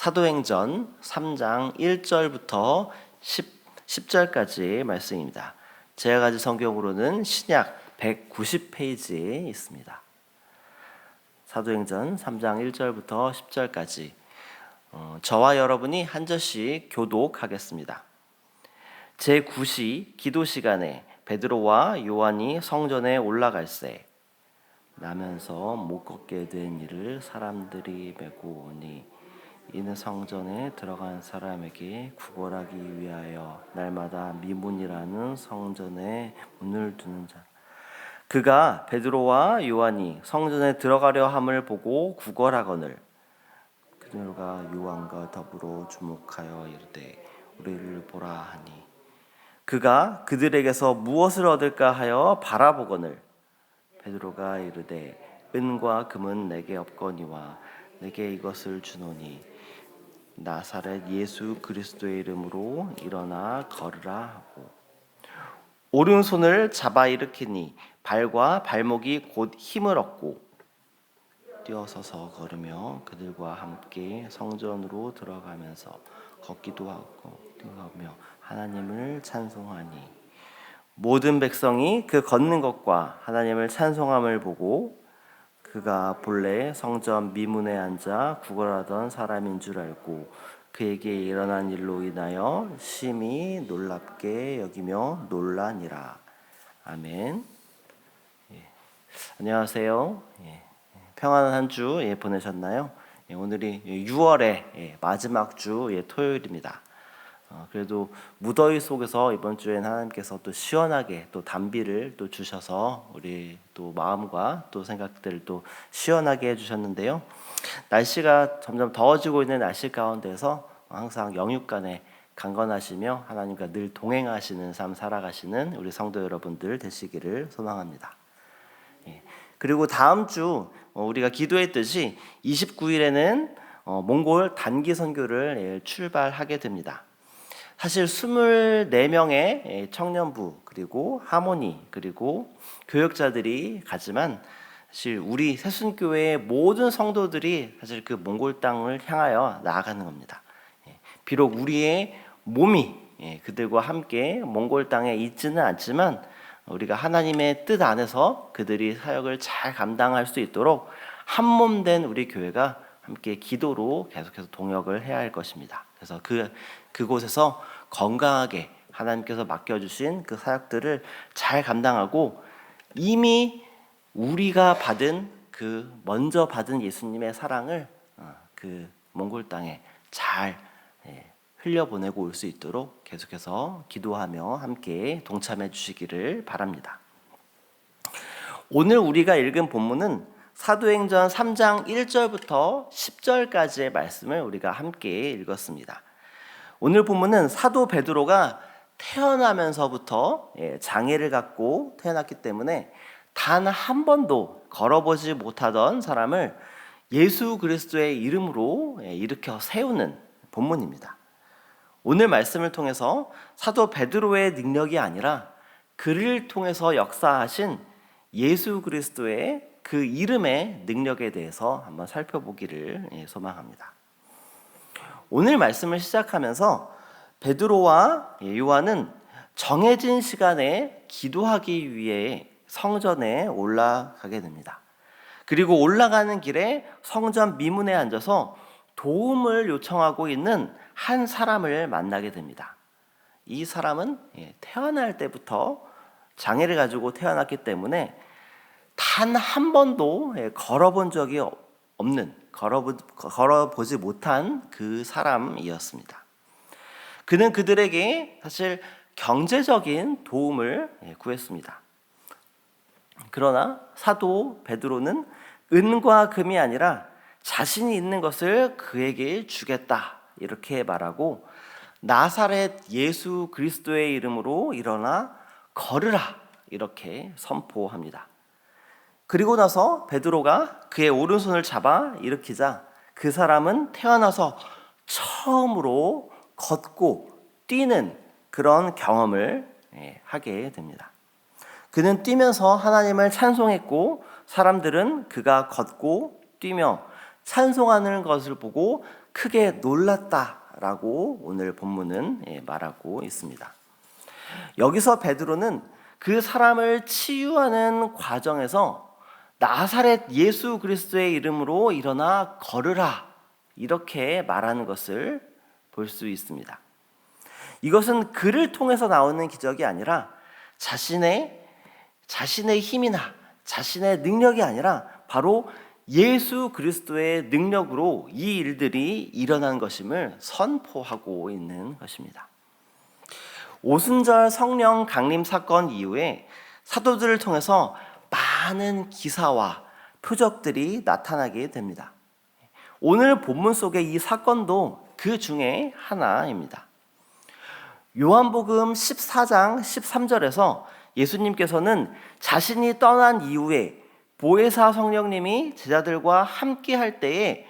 사도행전 3장 1절부터 10절까지의 말씀입니다. 제가 가진 성경으로는 신약 190페이지에 있습니다. 사도행전 3장 1절부터 10절까지 저와 여러분이 한 절씩 교독하겠습니다. 제9시 기도 시간에 베드로와 요한이 성전에 올라갈새 나면서 못 걷게 된 이를 사람들이 메고 오니 이는 성전에 들어간 사람에게 구걸하기 위하여 날마다 미문이라는 성전에 문을 두는 자. 그가 베드로와 요한이 성전에 들어가려 함을 보고 구걸하거늘 그들과 요한과 더불어 주목하여 이르되 우리를 보라 하니 그가 그들에게서 무엇을 얻을까 하여 바라보거늘 베드로가 이르되 은과 금은 내게 없거니와 내게 이것을 주노니 나사렛 예수 그리스도의 이름으로 일어나 걸으라 하고 오른손을 잡아 일으키니 발과 발목이 곧 힘을 얻고 뛰어서서 걸으며 그들과 함께 성전으로 들어가면서 걷기도 하고 뛰어가며 하나님을 찬송하니 모든 백성이 그 걷는 것과 하나님을 찬송함을 보고 그가 본래 성전 미문에 앉아 구걸하던 사람인 줄 알고 그에게 일어난 일로 인하여 심히 놀랍게 여기며 놀라니라. 아멘. 안녕하세요. 평안한 한 주 보내셨나요? 오늘이 6월의 마지막 주 토요일입니다. 그래도 무더위 속에서 이번 주에는 하나님께서 또 시원하게 또 단비를 또 주셔서 우리 또 마음과 또 생각들을 또 시원하게 해주셨는데요. 날씨가 점점 더워지고 있는 날씨 가운데서 항상 영육간에 강건하시며 하나님과 늘 동행하시는 삶 살아가시는 우리 성도 여러분들 되시기를 소망합니다. 그리고 다음 주 우리가 기도했듯이 29일에는 몽골 단기 선교를 출발하게 됩니다. 사실 24명의 청년부 그리고 하모니 그리고 교역자들이 가지만 사실 우리 새순교회의 모든 성도들이 사실 그 몽골 땅을 향하여 나아가는 겁니다. 비록 우리의 몸이 그들과 함께 몽골 땅에 있지는 않지만 우리가 하나님의 뜻 안에서 그들이 사역을 잘 감당할 수 있도록 한 몸 된 우리 교회가 함께 기도로 계속해서 동역을 해야 할 것입니다. 그래서 그곳에서 건강하게 하나님께서 맡겨주신 그 사역들을 잘 감당하고 이미 우리가 받은 먼저 받은 예수님의 사랑을 그 몽골 땅에 잘 흘려보내고 올 수 있도록 계속해서 기도하며 함께 동참해 주시기를 바랍니다. 오늘 우리가 읽은 본문은 사도행전 3장 1절부터 10절까지의 말씀을 우리가 함께 읽었습니다. 오늘 본문은 사도 베드로가 태어나면서부터 장애를 갖고 태어났기 때문에 단 한 번도 걸어보지 못하던 사람을 예수 그리스도의 이름으로 일으켜 세우는 본문입니다. 오늘 말씀을 통해서 사도 베드로의 능력이 아니라 그를 통해서 역사하신 예수 그리스도의 그 이름의 능력에 대해서 한번 살펴보기를 소망합니다. 오늘 말씀을 시작하면서 베드로와 요한은 정해진 시간에 기도하기 위해 성전에 올라가게 됩니다. 그리고 올라가는 길에 성전 미문에 앉아서 도움을 요청하고 있는 한 사람을 만나게 됩니다. 이 사람은 태어날 때부터 장애를 가지고 태어났기 때문에 단 한 번도 걸어본 적이 없는, 걸어보지 못한 그 사람이었습니다. 그는 그들에게 사실 경제적인 도움을 구했습니다. 그러나 사도 베드로는 은과 금이 아니라 자신이 있는 것을 그에게 주겠다 이렇게 말하고 나사렛 예수 그리스도의 이름으로 일어나 걸으라 이렇게 선포합니다. 그리고 나서 베드로가 그의 오른손을 잡아 일으키자 그 사람은 태어나서 처음으로 걷고 뛰는 그런 경험을 하게 됩니다. 그는 뛰면서 하나님을 찬송했고 사람들은 그가 걷고 뛰며 찬송하는 것을 보고 크게 놀랐다라고 오늘 본문은 말하고 있습니다. 여기서 베드로는 그 사람을 치유하는 과정에서 나사렛 예수 그리스도의 이름으로 일어나 걸으라 이렇게 말하는 것을 볼 수 있습니다. 이것은 그를 통해서 나오는 기적이 아니라 자신의 힘이나 자신의 능력이 아니라 바로 예수 그리스도의 능력으로 이 일들이 일어난 것임을 선포하고 있는 것입니다. 오순절 성령 강림 사건 이후에 사도들을 통해서 많은 기사와 표적들이 나타나게 됩니다. 오늘 본문 속의 이 사건도 그 중에 하나입니다. 요한복음 14장 13절에서 예수님께서는 자신이 떠난 이후에 보혜사 성령님이 제자들과 함께 할 때에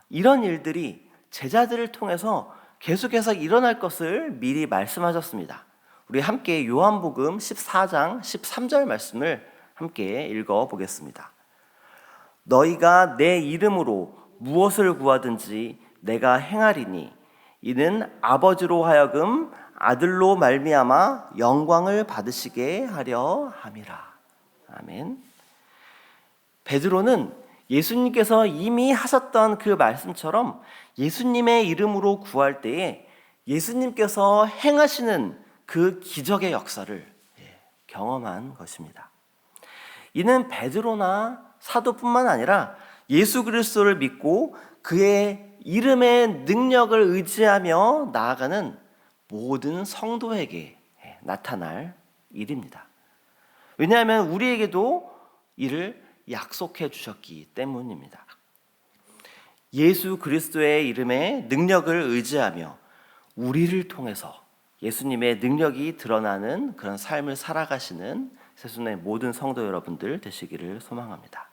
이런 일들이 제자들을 통해서 계속해서 일어날 것을 미리 말씀하셨습니다. 우리 함께 요한복음 14장 13절 말씀을 함께 읽어보겠습니다. 너희가 내 이름으로 무엇을 구하든지 내가 행하리니 이는 아버지로 하여금 아들로 말미암아 영광을 받으시게 하려 함이라. 아멘. 베드로는 예수님께서 이미 하셨던 그 말씀처럼 예수님의 이름으로 구할 때에 예수님께서 행하시는 그 기적의 역사를 경험한 것입니다. 이는 베드로나 사도뿐만 아니라 예수 그리스도를 믿고 그의 이름의 능력을 의지하며 나아가는 모든 성도에게 나타날 일입니다. 왜냐하면 우리에게도 이를 약속해 주셨기 때문입니다. 예수 그리스도의 이름의 능력을 의지하며 우리를 통해서 예수님의 능력이 드러나는 그런 삶을 살아가시는 새순의 모든 성도 여러분들 되시기를 소망합니다.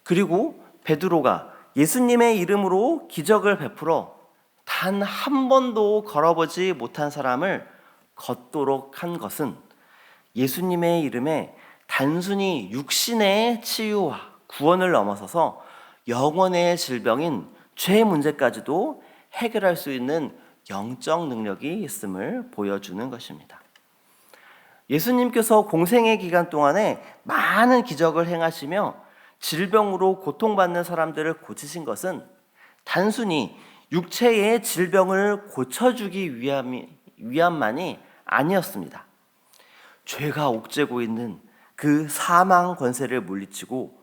그리고 베드로가 예수님의 이름으로 기적을 베풀어 단 한 번도 걸어보지 못한 사람을 걷도록 한 것은 예수님의 이름에 단순히 육신의 치유와 구원을 넘어서서 영혼의 질병인 죄 문제까지도 해결할 수 있는 영적 능력이 있음을 보여주는 것입니다. 예수님께서 공생의 기간 동안에 많은 기적을 행하시며 질병으로 고통받는 사람들을 고치신 것은 단순히 육체의 질병을 고쳐주기 위함만이 아니었습니다. 죄가 옥죄고 있는 그 사망 권세를 물리치고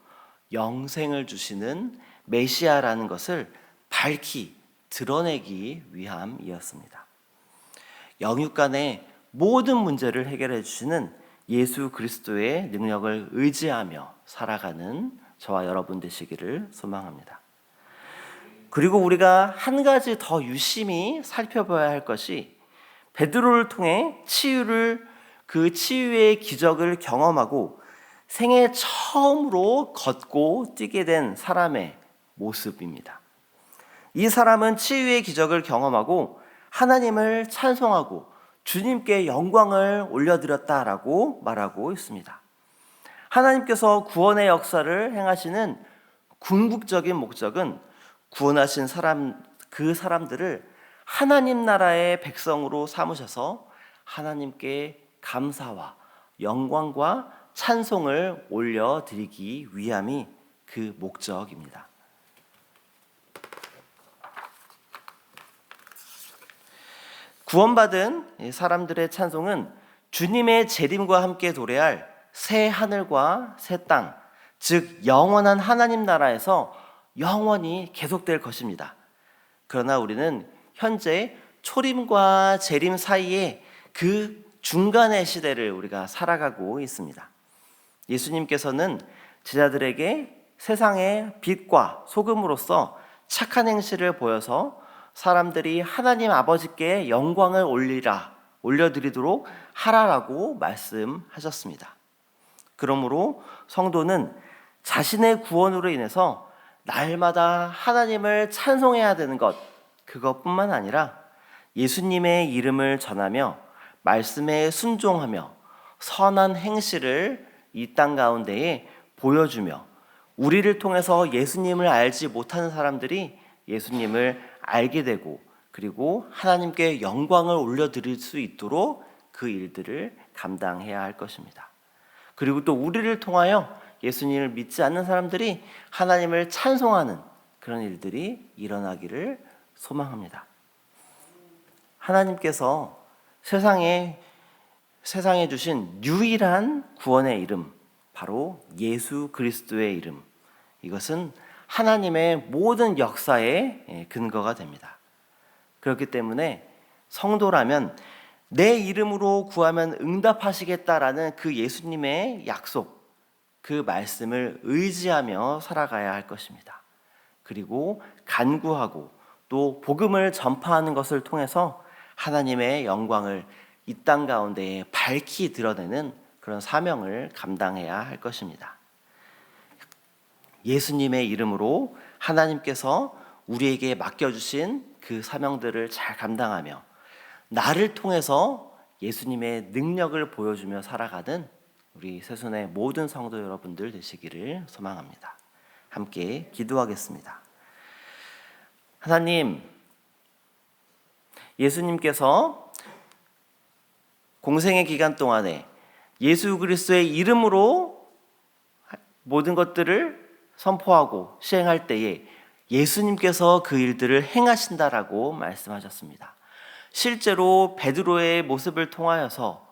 영생을 주시는 메시아라는 것을 밝히 드러내기 위함이었습니다. 영육간의 모든 문제를 해결해 주시는 예수 그리스도의 능력을 의지하며 살아가는 저와 여러분 되시기를 소망합니다. 그리고 우리가 한 가지 더 유심히 살펴봐야 할 것이 베드로를 통해 그 치유의 기적을 경험하고 생애 처음으로 걷고 뛰게 된 사람의 모습입니다. 이 사람은 치유의 기적을 경험하고 하나님을 찬송하고 주님께 영광을 올려드렸다라고 말하고 있습니다. 하나님께서 구원의 역사를 행하시는 궁극적인 목적은 구원하신 그 사람들을 하나님 나라의 백성으로 삼으셔서 하나님께 감사와 영광과 찬송을 올려드리기 위함이 그 목적입니다. 구원받은 사람들의 찬송은 주님의 재림과 함께 도래할 새 하늘과 새 땅, 즉 영원한 하나님 나라에서 영원히 계속될 것입니다. 그러나 우리는 현재 초림과 재림 사이에 그 중간의 시대를 우리가 살아가고 있습니다. 예수님께서는 제자들에게 세상의 빛과 소금으로서 착한 행실을 보여서 사람들이 하나님 아버지께 영광을 올려드리도록 하라라고 말씀하셨습니다. 그러므로 성도는 자신의 구원으로 인해서 날마다 하나님을 찬송해야 되는 그것뿐만 아니라 예수님의 이름을 전하며 말씀에 순종하며 선한 행실을 이 땅 가운데에 보여주며 우리를 통해서 예수님을 알지 못하는 사람들이 예수님을 알게 되고 그리고 하나님께 영광을 올려드릴 수 있도록 그 일들을 감당해야 할 것입니다. 그리고 또 우리를 통하여 예수님을 믿지 않는 사람들이 하나님을 찬송하는 그런 일들이 일어나기를 소망합니다. 하나님께서 세상에 주신 유일한 구원의 이름, 바로 예수 그리스도의 이름, 이것은 하나님의 모든 역사의 근거가 됩니다. 그렇기 때문에 성도라면 내 이름으로 구하면 응답하시겠다라는 그 예수님의 약속, 그 말씀을 의지하며 살아가야 할 것입니다. 그리고 간구하고 또 복음을 전파하는 것을 통해서 하나님의 영광을 이 땅 가운데에 밝히 드러내는 그런 사명을 감당해야 할 것입니다. 예수님의 이름으로 하나님께서 우리에게 맡겨주신 그 사명들을 잘 감당하며 나를 통해서 예수님의 능력을 보여주며 살아가는 우리 새순의 모든 성도 여러분들 되시기를 소망합니다. 함께 기도하겠습니다. 하나님, 예수님께서 공생의 기간 동안에 예수 그리스도의 이름으로 모든 것들을 선포하고 시행할 때에 예수님께서 그 일들을 행하신다라고 말씀하셨습니다. 실제로 베드로의 모습을 통하여서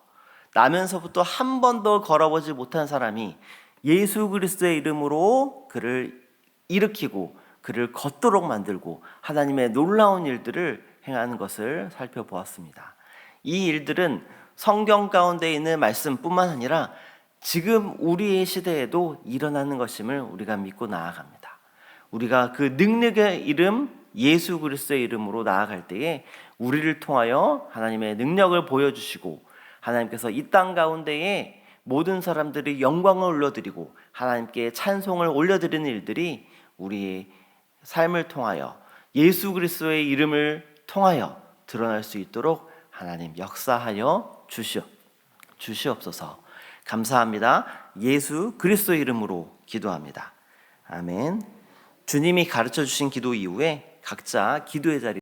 나면서부터 한 번도 걸어보지 못한 사람이 예수 그리스도의 이름으로 그를 일으키고 그를 걷도록 만들고 하나님의 놀라운 일들을 행하는 것을 살펴보았습니다. 이 일들은 성경 가운데 있는 말씀뿐만 아니라 지금 우리의 시대에도 일어나는 것임을 우리가 믿고 나아갑니다. 우리가 그 능력의 이름 예수 그리스도의 이름으로 나아갈 때에 우리를 통하여 하나님의 능력을 보여주시고 하나님께서 이 땅 가운데에 모든 사람들이 영광을 올려드리고 하나님께 찬송을 올려드리는 일들이 우리의 삶을 통하여 예수 그리스도의 이름을 통하여 드러날 수 있도록 하나님 역사하여 주시옵소서. 감사합니다. 예수 그리스도의 이름으로 기도합니다. 아멘. 주님이 가르쳐 주신 기도 이후에 각자 기도의 자리